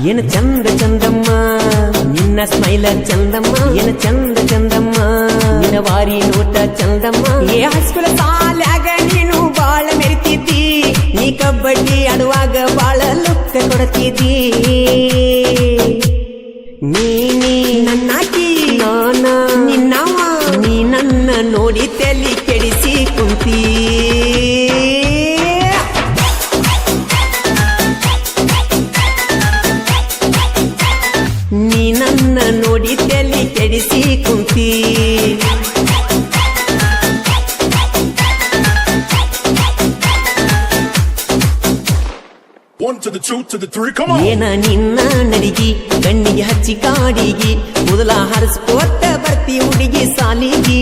ಏನ ಚಂದ ಚಂದಮ್ಮ ನಿನ್ನ ಸ್ಮೈಲ ಚಂದಮ್ಮ ಏನ ಚಂದ ಚಂದಮ್ಮ ನಿನ್ನ ವಾರಿ ನೋಟ ಚಂದಮ್ಮ ಏ ಹೈಸ್ಕೂಲ್ ಸಾಲ್ಯಾಗ ನೀನು ಬಾಳ ಮೆರಿತಿದ್ದಿ ನೀ ಕಬಡ್ಡಿ ಆಡುವಾಗ ಬಾಳ ಲುಕ್ಕ ಕೊಡ್ತಿದ್ದಿ ನೀ ನನ್ನಾಕಿ ನಾನ ನಿನ್ನವ ನೀ ನನ್ನ ನೋಡಿ ತಲಿ ಕೆಡಿಸಿ ಕುಂತೀ ನೀ ನನ್ನ ನೋಡಿ ತಲಿ ಕೆಡಿಸಿ ಕುಂತೀ One to the two to the three, come on! ಏನ ನಿನ್ನ ನಡಿಗಿ ಕಣ್ಣಿಗೆ ಹಚ್ಚಿ ಕಾಡಿಗಿ ಮೊದಲ ಹರಿಸ್ಕೋತ ಬರ್ತಿ ಹುಡುಗಿ ಸಾಲಿಗಿ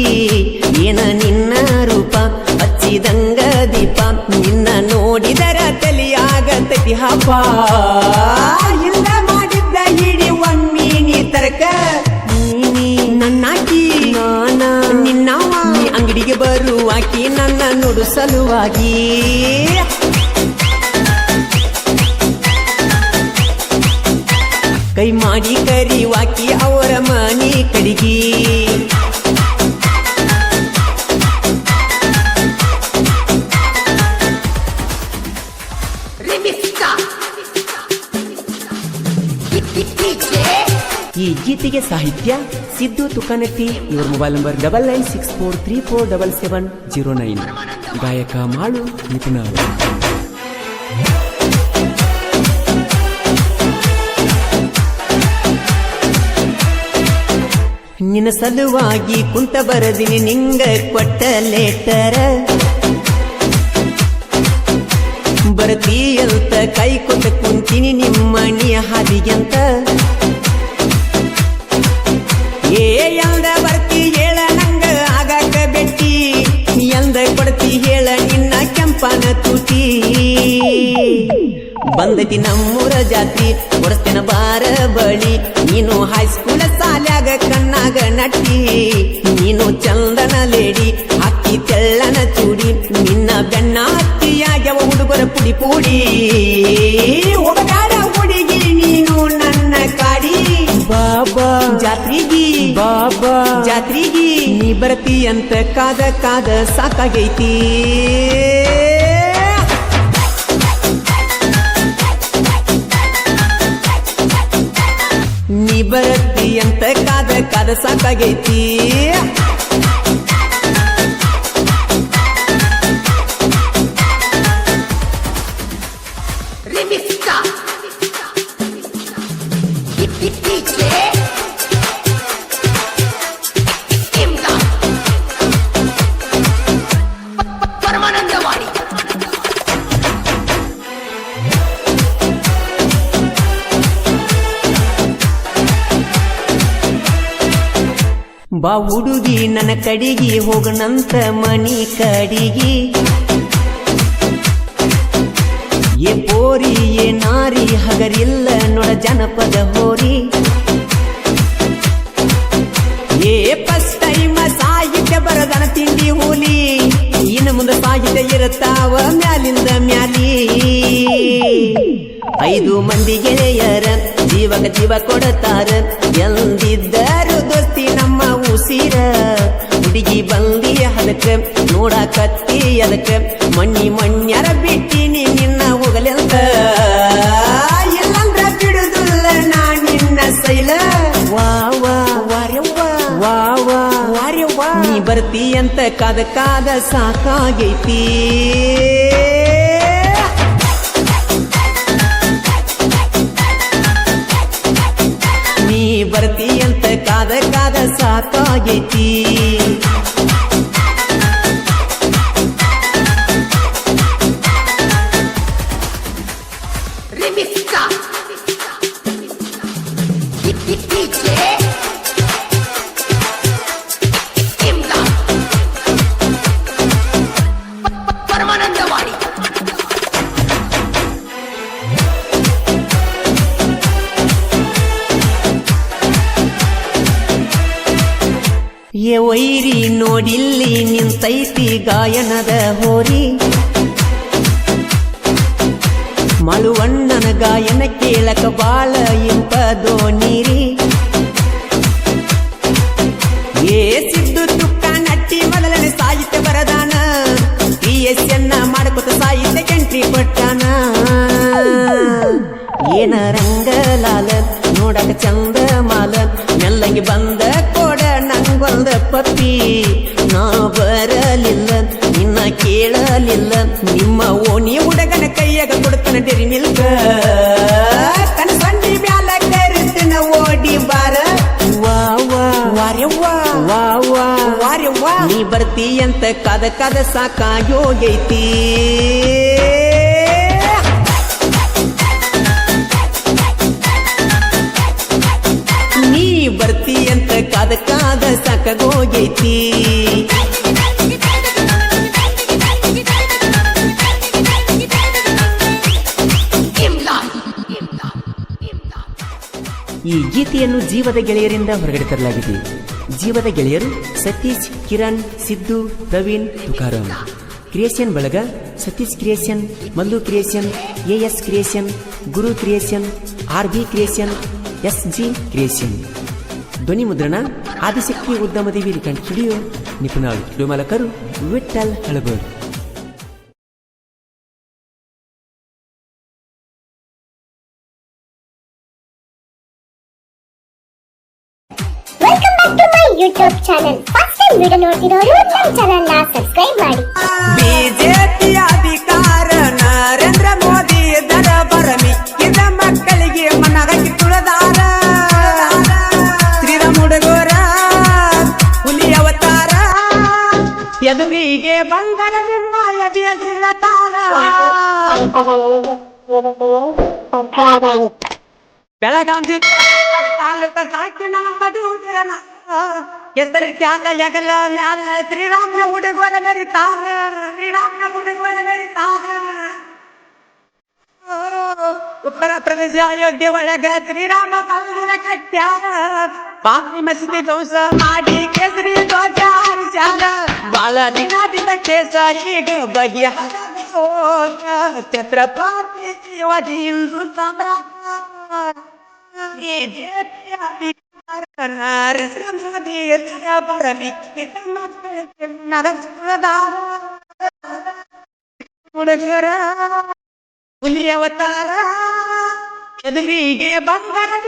ಏನ ನಿನ್ನ ರೂಪ ಹಚ್ಚಿದಂಗ ದೀಪ ನಿನ್ನ ನೋಡಿದರ ತಲಿಯಾಗತೈತಿ ಹಬ್ಬ ಇಲ್ಲ ಮಾಡಿದ್ದ ಹಿಡಿ ಒಮ್ಮೀನಿ ತರಕ ನೀ ನನ್ನಾಕಿ ನಾನ ನಿನ್ನವ ನೀ ಅಂಗಡಿಗೆ ಬರುವಾಕಿ ನನ್ನ ನೋಡು ಸಲುವಾಗಿ ಕೈ ಮಾಡಿ ಕರಿವಾಕಿ ಅವರ ಮನಿ ಕಡಿಗಿ ಈ ಗೀತೆಗೆ ಸಾಹಿತ್ಯ ಸಿದ್ದು ತುಕನಟ್ಟಿ. ಇವರ ಮೊಬೈಲ್ ನಂಬರ್ 9964347709. ಗಾಯಕ ಮಾಳು ನಿಪುಣ. ನಿನ್ನ ಸಲುವಾಗಿ ಕುಂತ ಬರದಿನಿ ನಿಂಗ ಕೊಟ್ಟ ಲೇಟರ ಬರತೀಯಂತ ಕೈ ಕೊಟ್ಟ ಕುಂತೀನಿ ನಿಮ್ಮಣಿಯ ಹಾದಿಗೆಂತ ಎಂದ ಬರ್ತಿ ಹೇಳ ನಂಗ ಆಗಾಕ ಬೆಟ್ಟಿ ಎಂದ ಕೊಡ್ತಿ ಹೇಳ ನಿನ್ನ ಕೆಂಪನ ತುಟಿ ಬಂದೈತಿ ನಮ್ಮೂರ ಜಾತ್ರಿ ಕೊಡಸ್ತೇನ ಬಾರ ಬಳಿ ನೀನು ಹೈಸ್ಕೂಲ್ ಸಾಲ್ಯಾಗ ಕಣ್ಣಾಗ ನಟ್ಟಿ ನೀನು ಚಂದನ ಲೇಡಿ ಹಾಕಿ ತೆಳ್ಳನ ಚೂಡಿ ನಿನ್ನ ಬೆನ್ನ ಹತ್ತಿಯಾಗ್ಯವ ಹುಡುಗರ ಪುಡಿ ಪುಡಿ ಒಗದಾಡ ಹುಡುಗಿ ನೀನು ನನ್ನ ಕಾಡಿ ಬಾಬಾ ಜಾತ್ರಿಗಿ ಬಾಬಾ ಜಾತ್ರಿಗಿ ನೀ ಬರ್ತಿ ಅಂತ ಕಾದ ಕಾದ ಸಾಕಾಗೈತಿ ನೀ ಬರತ್ತಿ ಅಂತ ಕಾದ ಕಾದ ಸಾಕಾಗೈತಿ ಬಾ ಹುಡುಗಿ ನನ್ನ ಕಡಿಗಿ ಹೋಗನಂತ ಮನಿ ಕಡಿಗಿ ಏ ಪೋರಿ ಏ ನಾರಿ ಹಗರಿಲ್ಲ ನೋಡ ಜನಪದ ಹೋರಿ ಏ ಫಸ್ಟ್ ಟೈಮ್ ಸಾಹಿತ್ಯ ಬರದನ ತಿಂಡಿ ಹೋಲಿ ಇನ್ನು ಮುಂದೆ ಸಾಹಿತ್ಯ ಇರುತ್ತಾವ ಮ್ಯಾಲಿಂದ ಮ್ಯಾಲಿ 5 ಮಂದಿ ಗೆಳೆಯರ ಜೀವಕ ಜೀವ ಕೊಡತಾರ ಎಂದಿದ್ದರು ದೋಸ್ತಿ ನಮ್ಮ ಉಸಿರ ಹುಡುಗಿ ಬಂದಿ ಅದಕ್ಕ ನೋಡಕತ್ತಿ ಅದಕ್ಕ ಮಣ್ಣಿಯರ ಬಿಟ್ಟಿನಿ ನಿನ್ನ ಹೋಗಲೆಂತ ಎಲ್ಲಂದ್ರ ಬಿಡುದಿಲ್ಲ ನಾ ನಿನ್ನ ಸೈಲ ವಾ ವಾ ವಾರ್ಯವ್ವ ವಾ ವಾ ವಾರ್ಯವ್ವ ನೀ ಬರ್ತಿ ಅಂತ ಕಾದ ಕಾದ ಸಾಕಾಗೈತಿ ಬರ್ತಿ ಅಂತ ಕಾದ ಕಾದ ಸಾಕಾಗೈತಿ ಏ ವೈರಿ ನೋಡಿಲ್ಲಿ ನಿಂತೈತಿ ಗಾಯನದ ಹೋರಿ ಮಳುವಣ್ಣನ ಗಾಯನ ಕೇಳಕ ಬಾಳ ಇಂಪದೋ ನೀರಿ ಏ ಸಿದ್ದು ತುಕ್ಕ ನಟ್ಟಿ ಮೊದಲನೇ ಸಾಹಿತ್ಯ ಬರದಾನ PSN ಮಾಡ್ಕೊತ ಸಾಹಿತ್ಯ ಎಂಟ್ರಿ ಕೊಟ್ಟಾನ ಏನ ರಂಗಲಾಲ ನೋಡಕ ಚಂದ ಮಾಲ ಮೆಲ್ಲಗೆ ಬಂದ ಕೊಡ ನಂಗೊಂದ ಪಪ್ಪಿ ನಾ ಬರಲಿಲ್ಲ ನಿನ್ನ ಕೇಳಲಿಲ್ಲ ನಿಮ್ಮ ಓಣಿ ಹುಡುಗನ ಕೈಯಾಗ ಕೊಡ್ತಾನ ಡೆರಿ ಮಿಲ್ಕ ಕನಸಂಡಿ ಮ್ಯಾಲ ಕರಿತನ ಓಡಿ ಬಾರ ವಾ ವಾ ವಾರೆ ವಾ ವಾ ವಾ ವಾರೆ ವಾ ನೀ ಬರ್ತಿ ಅಂತ ಕದ ಕದ ಸಾಕಾಗೋಗೈತಿ ನೀ ಬರ್ತಿ ಅಂತ ಕಾದ ಕಾದ ಸಾಕಾಗೋಗೈತಿ ಈ ಗೀತೆಯನ್ನು ಜೀವದ ಗೆಳೆಯರಿಂದ ಹೊರಗಡೆ ತರಲಾಗಿದೆ. ಜೀವದ ಗೆಳೆಯರು ಸತೀಶ್, ಕಿರಣ್, ಸಿದ್ದು, ಪ್ರವೀಣ್, ತುಕಾರಾಮ್. ಕ್ರಿಯೇಷನ್ ಬಳಗ Satish creation, Mallu creation, AS creation, Guru creation, RB creation, SG creation. ಧ್ವನಿ ಮುದ್ರಣ ಆದಿಶಕ್ತಿ ಉದ್ಯಮದೇವಿ ರಿಕಂಠ್ ಸ್ಟುಡಿಯೋ, ನಿಪುಣಾಳ್ ಸ್ಟುಡಿಯೋ ಮಾಲಕರು Vitthal Halabar. YouTube channel first time video ನೋಡ್ತಿರೋರು ನಮ್ಮ ಚಾನೆಲ್ ನ ಸಬ್ಸ್ಕ್ರೈಬ್ ಮಾಡಿ. ಬಿಜೆಪಿ ಅಧಿಕಾರ ನರೇಂದ್ರ ಮೋದಿ ದರ ಬರಮಿಕ್ಕಿದ ಮಕ್ಕಳಿಗೆ ಮನಗಟ್ಟಿ ತುಳದಾರ ಶ್ರೀರಾಮ ಹುಡುಗೋರ ಹುಲಿ ಅವತಾರ ಎದುರಿಗೆ ಬಂದರ ಬೆಳಗಾವಿ ಎಷ್ಟರ ತ್ಯಾಗ ಜಗಲ ಶ್ರೀರಾಮನ ಹುಡುಗರ ಮೆರಿತಾರ ಶ್ರೀರಾಮನ ಹುಡುಗರ ಮೆರಿತಾರ ಉತ್ತರ ಪ್ರದೇಶ ಅಯೋಧ್ಯೆ ಒಳಗ ಶ್ರೀರಾಮ ಮಂದಿರ ಕಟ್ಟ್ಯಾರ ಬಾಬರಿ ಮಸೀದಿ ಧ್ವಂಸ ಮಾಡಿ ಕೇಸರಿ ಧ್ವಜ ಹಾರಿಸ್ಯಾರ ಬಾಳ ದಿನದಿಂದ ಕೇಸ ಈಗ ಬಗೆಹರಿಸೋ ಛತ್ರಪತಿ ಶಿವಾಜಿ ಹಿಂದೂ ಸಾಮ್ರಾಜ್ಯ ಹುಡುಗರ ಹುಲಿ ಅವತಾರ ಎದುರಿಗೆ ಬಂಗಾರದ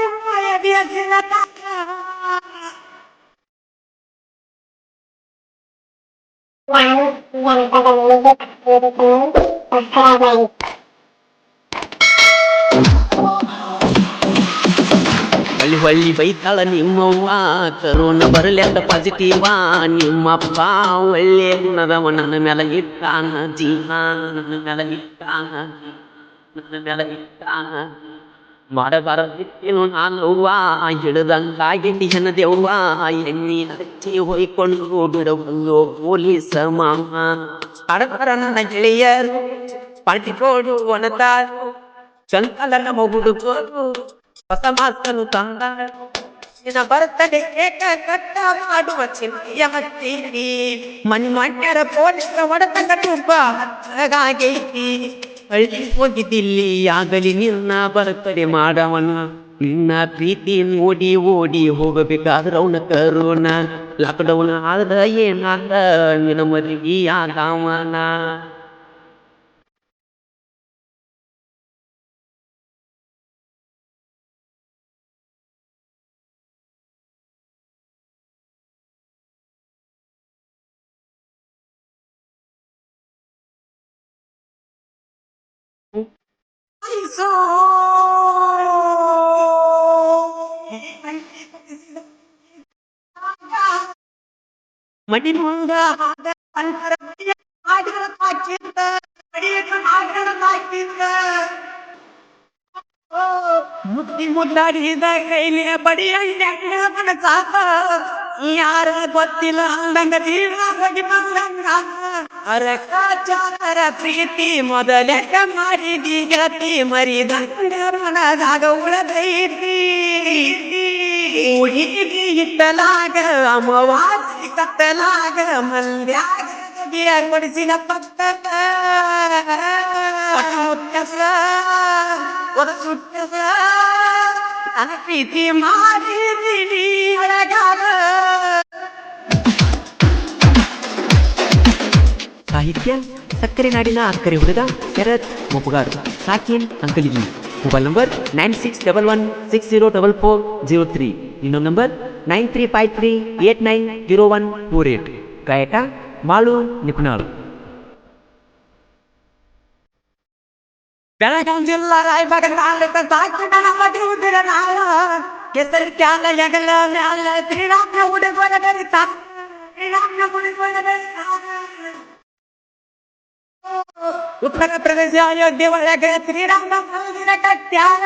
ಹೊಳ್ಳಿ ಹೊಳ್ಳಿ ಬೈತಾಳ ನಿಮ್ಮವ್ವ ಕರೋನ ಬರಲಿ ಅಂತ ಪಾಸಿಟಿವ ನಿಮ್ಮಪ್ಪ ಒಳ್ಳೆ ಗುಣದವ ನನ್ನ ಮೇಲೆ ಇಟ್ಟಾನ ಜೀವ ನನ್ನ ಮೇಲೆ ಇಟ್ಟಾನ ನನ್ನ ಮೇಲೆ ಇಟ್ಟಾನ ಮಾಡಬಾರದಿತ್ತೇನು ನಾನವ್ವ ಹಿಡಿದಂಗಾಗಿಟ್ಟಿ ಹೆಣದೆವ್ವ ಎಣ್ಣಿ ಹಚ್ಚಿ ಹೊಯ್ಕೊಂಡು ಬಿಡಬಲ್ಲೋ ಪೊಲೀಸ ಮಾಮ ಅಡಕರ ನನ್ನ ಗೆಳೆಯರು ಪಾಟಿಕೋಡು ಒಣತಾರು ಚಂಕಲನ ಹುಡುಗರು ಹೊಸ ಮಾತನ್ನು ತಂದ ನಿನ್ನ ಬರ್ತಡೆ ಕೇಕ ಕಟ್ಟ ಮಾಡುವ ಚಿಂತೆಯ ಮತ್ತೀರಿ ಮಣ್ಮಣ್ಯರ ಪೊಲೀಸರ ಹೊಡೆತ ಕಟ್ಟುಬ್ಬ ಹಾಗೈತಿ ಹಳ್ಳಿ ಹೋಗಿದ್ದಿಲ್ಲಿ ಆಗಲಿ ನಿನ್ನ ಬರ್ತಡೆ ಮಾಡವನ ನಿನ್ನ ಪ್ರೀತಿ ಓಡಿ ಓಡಿ ಹೋಗಬೇಕಾದ್ರ ಅವನ ಕರೋನ ಲಾಕ್ಡೌನ್ ಆದ್ರ ಏನಾದ ನಿನ್ನ ಮದುವೆ ಆಗವನ ಮಡಿ ಮುಂದ ಮುದ್ದಿ ಮುದ್ದಾಡಿದ ಕೈಲಿ ಬಡಿಯ ಸಾಕ ಯಾರ ಗೊತ್ತಿಲ್ಲ ಅಂದಂಗ ಅರಕಾಚಾರ ಪ್ರೀತಿ ಮೊದಲೆಕ್ಕ ಮಾಡಿದಿ ಗತಿ ಮರಿದಾಗ ಉಳದೈತಿ ಉಳಿದಿ ಇಟ್ಟಲಾಗ ಅಮವಾಸಿ ಕತ್ತಲಾಗ ಮಲ್ಯಾಗ ಬಾಗಿಯ ಕೊಡಿಸಿನ ಪಕ್ಕದ ಸುತ್ತ ಪ್ರೀತಿ ಮಾಡಿದೀನಿ ಅಳಗಾದ. ಸಾಹಿತ್ಯ ಸಕ್ಕರೆ ನಾಡಿನ ಅಕ್ಕರೆ ಹುಡುಗ ಶರತ್ ಮೊಪ್ಪಗಾರ್ ಸಾಕಿನ್ ಅಂಕಲಿಗಿ. Mobile number 9611604403. ಇನ್ನೊಂದು ನಂಬರ್ 9353890148. ಗಾಯಕ ಮಾಳು ನಿಪುಣಾಳು. ಬೆಳಗಾಂ ಜಿಲ್ಲಾ ರಾಯಬಾಗ ತಾಲೂಕ ಸಾಕಿನ ಮದುವುದರ ನಾಳ ಕೆಸರು ಕ್ಯಾಲ ಜಗಲ ಮ್ಯಾಲ ಶ್ರೀರಾಮ ಹುಡುಗರ ಬರಿತ ಶ್ರೀರಾಮ ಹುಡುಗರ ಬರಿತ. ಉತ್ತರ ಪ್ರದೇಶ ಅಯೋಧ್ಯೆ ಒಳಗೆ ಶ್ರೀರಾಮ ಮಂದಿರ ಕಟ್ಟ್ಯಾರ.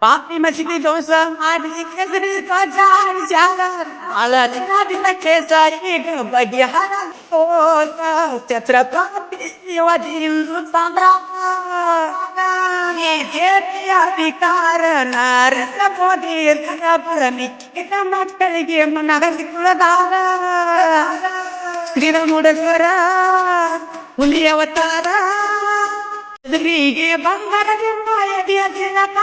ಪಾಪಿ ಮಸೀದಿ ದೋಸ ಮಾಡಿ ಕೇಸರಿ ಧ್ವಜ ಹಾರಿಸ್ಯಾರ. ಅಳದಿನ ಕೇಸ ಈಗ ಬಗೆಹರ ಛತ್ರಪತಿ ಶಿವಾಜಿಂದು ಸಂಭ್ರಮ. ಈ ದೇಶೀಯ ಅಧಿಕಾರ ನರೇಂದ್ರ ಮೋದಿ ನಿಖಿತ ಮಕ್ಕಳಿಗೆ ನಡೆಸಿಕೊಳ್ಳದಾರ. ಶ್ರೀರಾಮ ಹುಡುಗರ ಹುಲಿ ಅವತಾರ ಎದುರಿಗೆ ಬಂಗಾರದಿಂದ ಎದೆಯ ಜನಕ.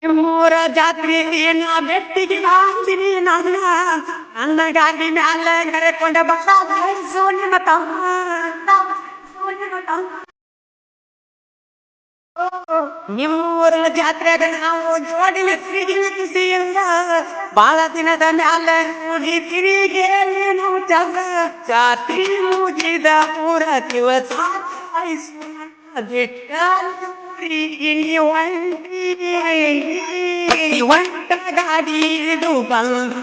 ಮೂರ ಜಾತ್ರೆ ನಾ ಬೆಟ್ಟಿಗೆ ಮಾಡ್ತೀನಿ ನನ್ನ ನನ್ನ ಗಾಡಿ ಮ್ಯಾಲ ಕರೆಕೊಂಡ ಬಸು ನಿಮ್ಮ ತಮ್ಮ. ನಿಮ್ಮೂರ ಜಾತ್ರೆಗ ನಾವು ಜೋಡಿ ಸಿಂಗ ಬಾಳ ದಿನದ ಮ್ಯಾಲ ನೋಡಿ ತಿರುಗಿ ನಾವು ಚಂದ ಜಾತ್ರೆ ಮುಗಿದ ಮೂರ ದಿವಸ ಒಂಟ ಗಾಡಿ ಇದು ಬಂದು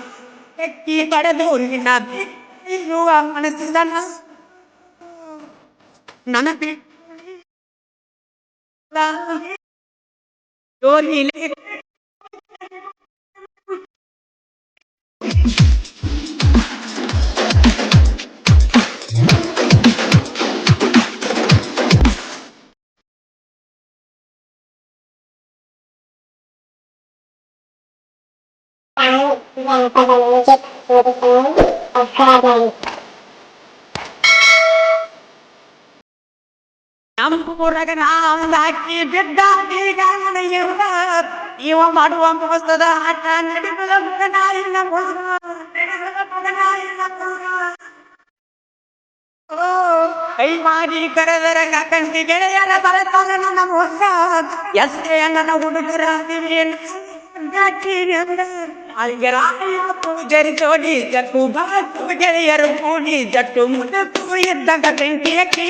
ಎಕ್ಕಿ ಪಡೆದು ಮನಸ್ಸಿದ ನನ್ನ ಜೋರಿಲಿ ನಮ್ಮೂರಾಗ ನಾಕಿ ಬಿದ್ದ ಇವ ಮಾಡುವ ಮೋಸದ ಆಟ ನಡೆಯುವ ಮಗನಾಯಿನ ಮೋಸ. ಕೈ ಮಾಡಿ ಕರೆದರ ಕಂಡಿ ಗೆಳೆಯರ ಬರತಾನ ನನ್ನ ಮೋಸ. ಎಷ್ಟೇ ನನ್ನ ಹುಡುಗರ ಪೂಜರಿ ಜೋಡಿ ಜಟ್ಟು ಬಾತು ಗೆಳೆಯರು ಕೂಡಿ ಜಟ್ಟು ಮುಟ್ಟು ಇದ್ದಾಗ ಬೆಂಕಿಯಕ್ಕಿ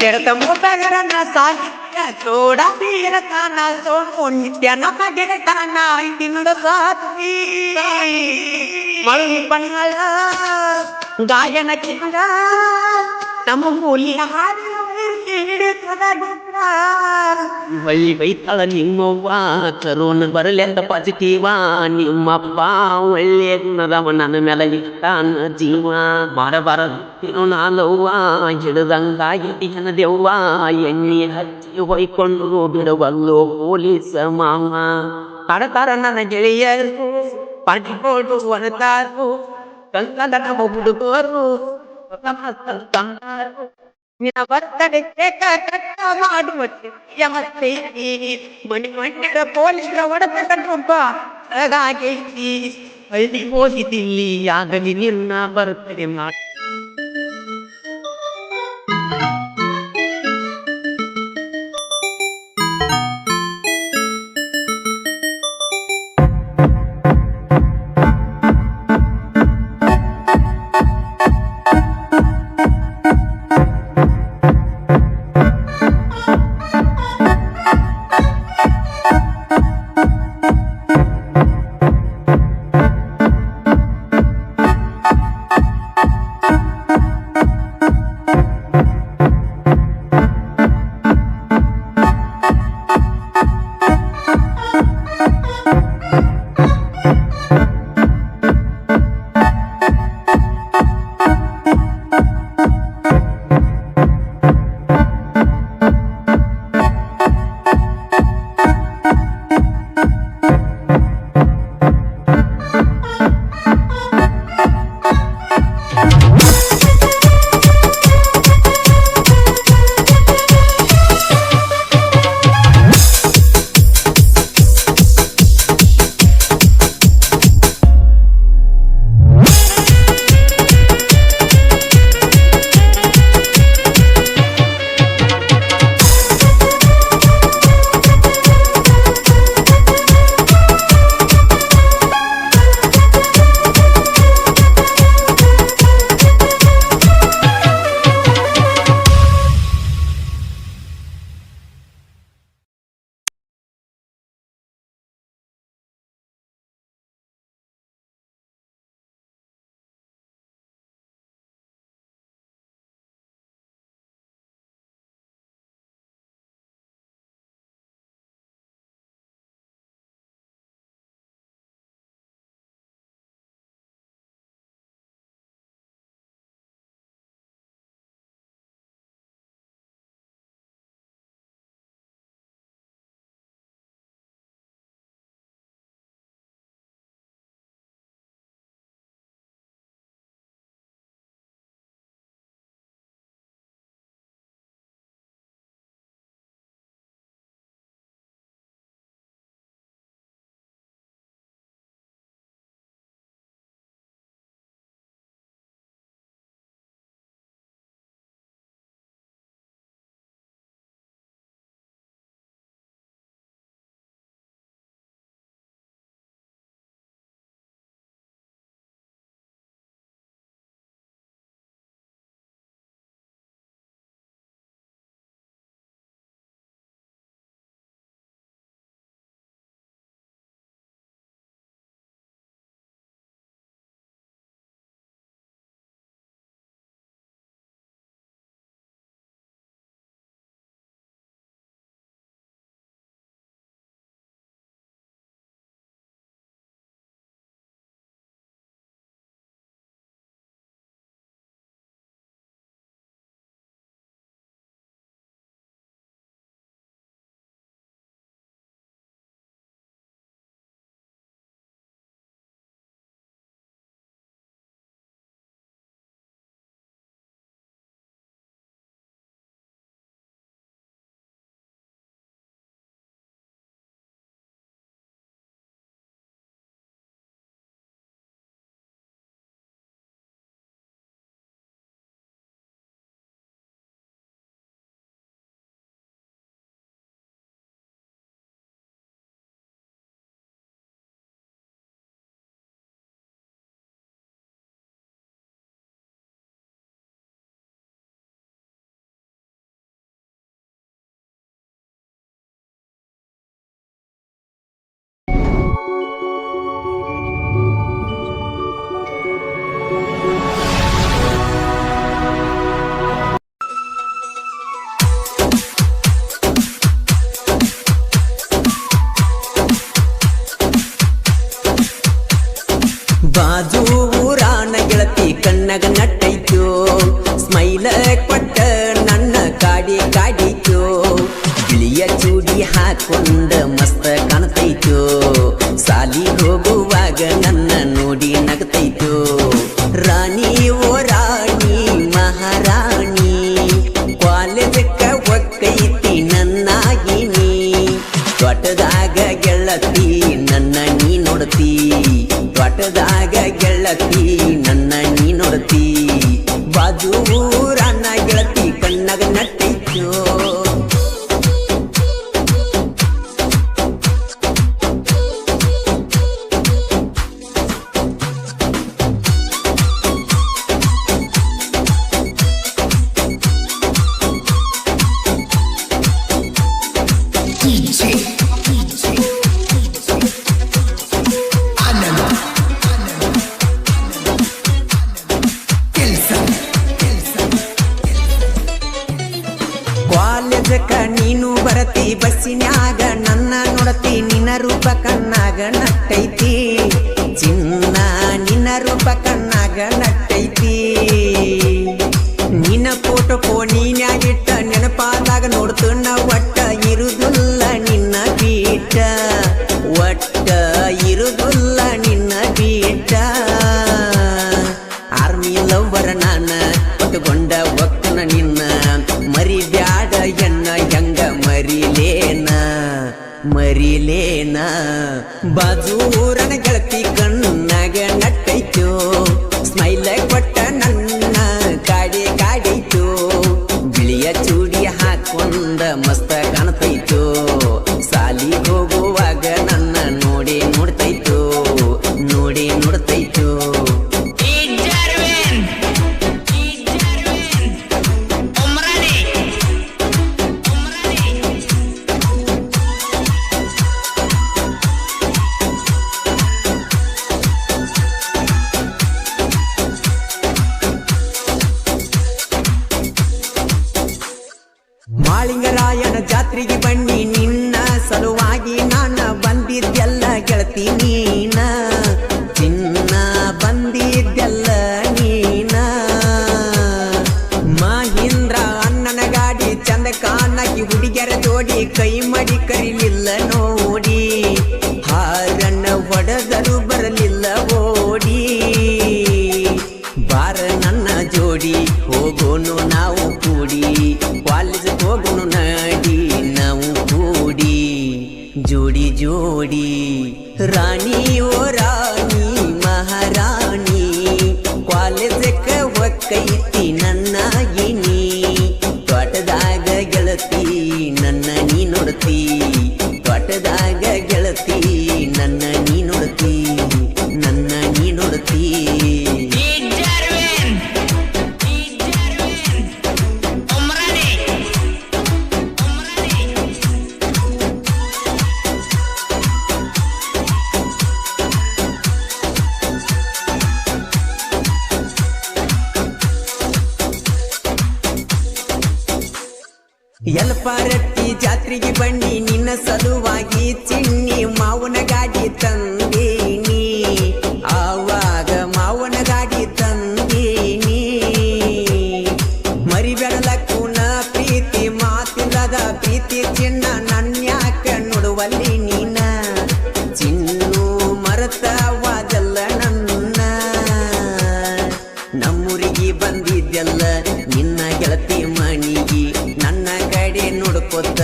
ತೆರೆದ ಮುಖಗರನ್ನ ಸಾಹಿತ್ಯ ಚೋಡ ಬೀರತಾನ ಸೋಮು ನಿತ್ಯ ನಮ್ಮ ಗೆಳೆತನ ತಿಂದ ಸಾತ್ವಿ ಮಳಿ ಬಣ್ಣಳ ಗಾಯನ ಕಿಂಗ ನಮ್ಮ ಮೂಲಿಯ ಬಳ್ಳಿ ಬೈತಾಳ ನಿಮ್ಮವ್ವ ಕರೋನ ಬರಲೆಂದ ಪಾಸಿಟಿವ. ನಿಮ್ಮಪ್ಪ ಒಳ್ಳೆ ಗುಣದವ ನನ್ನ ಮೇಲೆ ಇಟ್ಟಾನ ಜೀವ. ಮಾಡಬಾರದು ನಾನವ್ವ ಹಿಡಿದಂಗಾಗಿ ದೆವ್ವ. ಎಣ್ಣೆ ಹಚ್ಚಿ ಹೊಯ್ಕೊಂಡು ಬಿಡುವಲ್ಲೋ ಪೊಲೀಸ ಮಾವ. ಕಡತಾರ ನನ್ನ ಗೆಳೆಯರು ಪಡ್ಕೊಂಡು ಹೊರತಾರು ಕಂಕದ ನಮ್ಮ ಹುಡುಗರು ನಿನ್ನ ಬರ್ತಡೆ ಕೇಕ ಕಟ್ಟ ಮಾಡುವ ಮನೆ ಮಂಡ್ಯದ ಪೊಲೀಸರ ಹೊಡೆತೊಬ್ಬ ಹಾಗೈತಿ. ಅಲ್ಲಿ ಹೋಗಿದ್ದಿಲ್ಲಿ ಆಗಲಿ ನಿನ್ನ ಬರ್ತಡೆ ಮಾಡಿ. ಕಾಡಿ ಕಾಡಿತೋ ಬಿಳಿಯ ಚೂಡಿ ಹಾಕೊಂಡ ಮಸ್ತ ಕಾಣ್ತೈತೋ ಸಾಲಿ ಹೋಗುವಾಗ ನನ್ನ ನೋಡಿ ನಗತೈತೋ ರಾಣಿ ಓ ರಾಣಿ ಮಹಾರಾಣಿ ಕಾಲೇಜಕ್ಕ ಒಕ್ಕೈತಿ ನನ್ನಾಗಿನಿ ತ್ವಟದಾಗ ಗೆಳತಿ ನನ್ನ ನೀ ನೋಡ್ತಿ ತ್ವಟದಾಗ ಗೆಳತಿ ನನ್ನ ನೀ ನೋಡ್ತಿ ಬಾಜು ಊರನ್ನ ಗೆಳತಿ ಕಣ್ಣಾಗ ನಟ್ಟೈತೋ ಕಾಲೇಜಕ್ಕ ನೀನು ಬರತಿ ಬಸ್ಸಿನ್ಯಾಗ ನನ್ನ ನೋಡತಿ ನಿನ್ನ ರೂಪ ಕಣ್ಣಾಗ ನಟ್ಟೈತಿ ಚಿನ್ನ ನಿನ್ನ ರೂಪ ಕಣ್ಣಾಗ ನಟ್ಟೈತಿ ನಿನ್ನ ಫೋಟೋ ಫೋನಿನ್ಯಾಗಿಟ್ಟ ನೆನಪಾದಾಗ ನೋಡ್ತುಣ್ಣ ಒಟ್ಟ ಇರುದಿಲ್ಲ ನಿನ್ನ ಬೀಟ ಒಟ್ಟ ಇರುದಿಲ್ಲ ನಿನ್ನ ಬೀಟ ಆರ್ಮಿ ಲವ್ವರ ನಾನ ಹೊತ್ತುಕೊಂಡ ಒಕ್ಕನ ನಿನ್ನ ಮರಿ ಬ್ಯಾಡ ಎನ್ನ ಹೆಂಗ ಮರಿಲೇನ ಬಾಜೂರನ ಗೆಳತಿ ಕಣ್ಣಾಗ ನಟ್ಟೈತೋ ಸ್ಮೈಲ್ ಕೊಟ್ಟ ನನ್ನ ಕಾಡಿ ಕಾಡೈತೋ ಬಿಳಿಯ ಚೂಡಿ ಹಾಕೊಂಡ ಮಸ್ತ ಕಾಣ್ತೈತೋ ಸಾಲಿ ಹೋಗುವಾಗ ನನ್ನ ನೋಡಿ ನೋಡ್ತೈತೋ ನೋಡಿ ನೋಡ್ತೈತೋ ಮಾಳಿಂಗರಾಯನ ಜಾತ್ರೆಗೆ ಬನ್ನಿ ನಿನ್ನ ಸಲುವಾಗಿ ನಾನ ಬಂದಿದ್ದೆಲ್ಲ ಗೆಳತಿ ನೀನ ಚಿನ್ನ ಬಂದಿದ್ದೆಲ್ಲ ನೀನ ಮಹೀಂದ್ರ ಅಣ್ಣನ ಗಾಡಿ ಚಂದ ಕಾಣಕಿ ಹುಡುಗಿಯರ ಜೋಡಿ ಕೈ ಮಡಿ ಕರಿಲಿಲ್ಲ ನೋಡಿ ಹಾರಣ್ಣ ಹೊಡೆದರು ಬರಲಿಲ್ಲ ಓಡಿ ಬಾರ ನನ್ನ ಜೋಡಿ ಹೋಗೋನು ನಾವು ಕೂಡಿ ಕಾಲೇಜ್ ಹೋಗೋನು ನಾಡಿ ನಾವು ಕೂಡಿ ಜೋಡಿ ಜೋಡಿ ರಾಣಿ ಓ ರಾಣಿ ಮಹಾರಾಣಿ ಕಾಲೇಜಕ್ಕ ಒಕ್ಕೈತಿ ನನ್ನಾಗಿನಿ ತ್ವಟದಾಗ ಗೆಳತಿ ನನ್ನ ನೀ ನೋಡ್ತಿ ತ್ವಟದಾಗ ಗೆಳತಿ ನನ್ನ ನೀ ನೋಡ್ತಿ ನನ್ನ ನೀ ನೋಡ್ತಿ ಎಲ್ಪಾರಟ್ಟಿ ಜಾತ್ರೆಗೆ ಬನ್ನಿ ನಿನ್ನ ಸಲುವಾಗಿ ಚಿನ್ನಿ ಮಾವನ ಗಾಡಿ ತಂದೀನಿ ಆವಾಗ ಮಾವನ ಗಾಡಿ ತಂದೀನಿ ಮರಿಬೇಡಲಕ್ಕೂನ ಪ್ರೀತಿ ಮಾತಿಲ್ಲದ ಪ್ರೀತಿ ಚಿನ್ನ ನನ್ಯಾಕ ನೋಡುವಲ್ಲಿ ನೀನ ಚಿನ್ನು ಮರತವಾದಲ್ಲ ನನ್ನ ನಮ್ಮೂರಿಗೆ ಬಂದಿದ್ದೆಲ್ಲ ನಿನ್ನ ಗೆಳತಿ ಮಣಿಗಿ ನನ್ನ ಕಡೆ ನೋಡ್ಕೊತ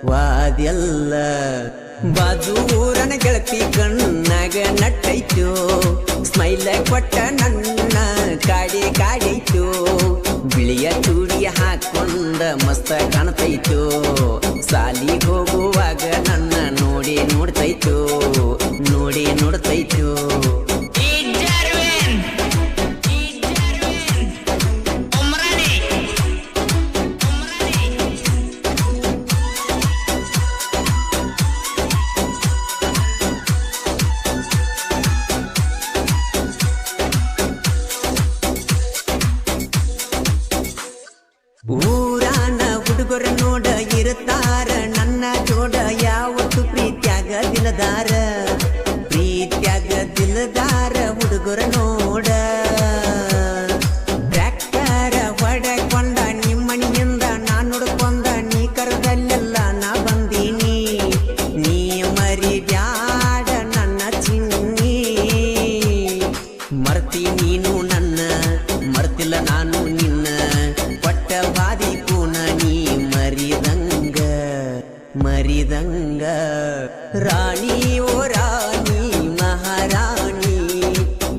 ವಾದ್ಯಲ್ಲ ಬಾಜೂರನ ಗೆಳತಿ ಕಣ್ಣಾಗ ನಟ್ಟೈತೋ ಸ್ಮೈಲ್ ಕೊಟ್ಟ ನನ್ನ ಕಾಡಿ ಕಾಡೈತೋ ಬಿಳಿಯ ಚೂಡಿ ಹಾಕೊಂಡ ಮಸ್ತ ಕಾಣ್ತೈತೋ ಸಾಲಿ ಹೋಗುವಾಗ ನನ್ನ ನೋಡಿ ನೋಡ್ತೈತೋ ನೋಡಿ ನೋಡ್ತೈತೋ ಊರಾನ ಹುಡುಗರ ನೋಡ ಇರುತ್ತಾರ ನನ್ನ ಜೋಡ ಯಾವತ್ತು ಪ್ರೀತ್ಯಾಗ ದಿಲದಾರ ಹುಡುಗರ ನೋಡ ಟ್ರ್ಯಾಕ್ಟರ ಹೊಡಕೊಂಡ ರಾಣಿ ಓ ರಾಣಿ ಮಹಾರಾಣಿ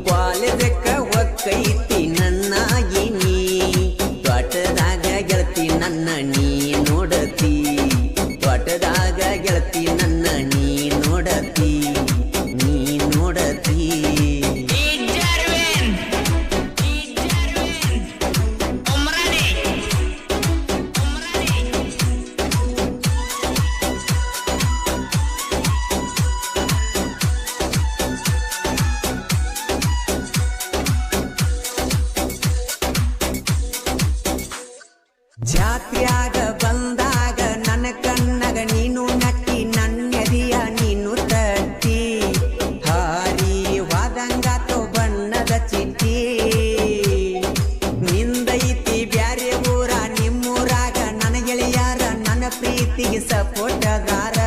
ಕಾಲೇಜಕ್ಕ ಒಕ್ಕೈತಿ ನನ್ನಾಗಿನಿ ತೋಟದಾಗ ಗೆಳತಿ ನನ್ನ ನೀ ನೋಡತಿ ತೋಟದಾಗ ಗೆಳತಿ ನನ್ನ ನೀ ನೋಡತಿ ನೀ ನೋಡತಿ ಜಾತ್ರ್ಯಾಗ ಬಂದಾಗ ನನ್ನ ಕಣ್ಣಗ ನೀನು ನಟ್ಟಿ ನನ್ನೆದಿಯ ನೀನು ತಟ್ಟಿ ಹಾರಿ ವಾದಂಗಾತೋ ಬಣ್ಣದ ಚಿಟ್ಟಿ ನಿಂದೈತಿ ಬ್ಯಾರೆ ಊರ ನಿಮ್ಮೂರಾಗ ನನ್ನ ಗೆಳೆಯಾರ ನನ್ನ ಪ್ರೀತಿಗೆ ಸಪೋಟಗಾರ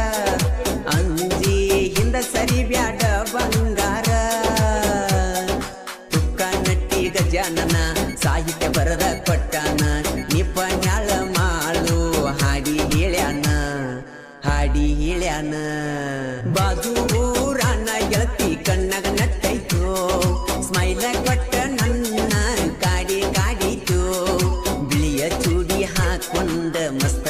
ಅಂಜಿ ಹಿಂದ ಸರಿ ಬ್ಯಾಡ ಬಂಗಾರ ತುಕ್ಕ ನಟ್ಟಿ ಗಜಾನನ ಸಾಹಿತ್ಯ ಬರದ ಕೊಟ್ಟಾನ ನಿಪನ್ಯಾಳ ಮಾಳು ಹಾಡಿ ಹೇಳ್ಯಾನ ಬಾಜು ಊರನ ಗೆಳತಿ ಕಣ್ಣಗ ನಟ್ಟೈತು ಸ್ಮೈಲ ಕೊಟ್ಟ ನನ್ನ ಕಾಡಿತು ಬಿಳಿಯ ಚೂಡಿ ಹಾಕೊಂಡ ಮಸ್ತ್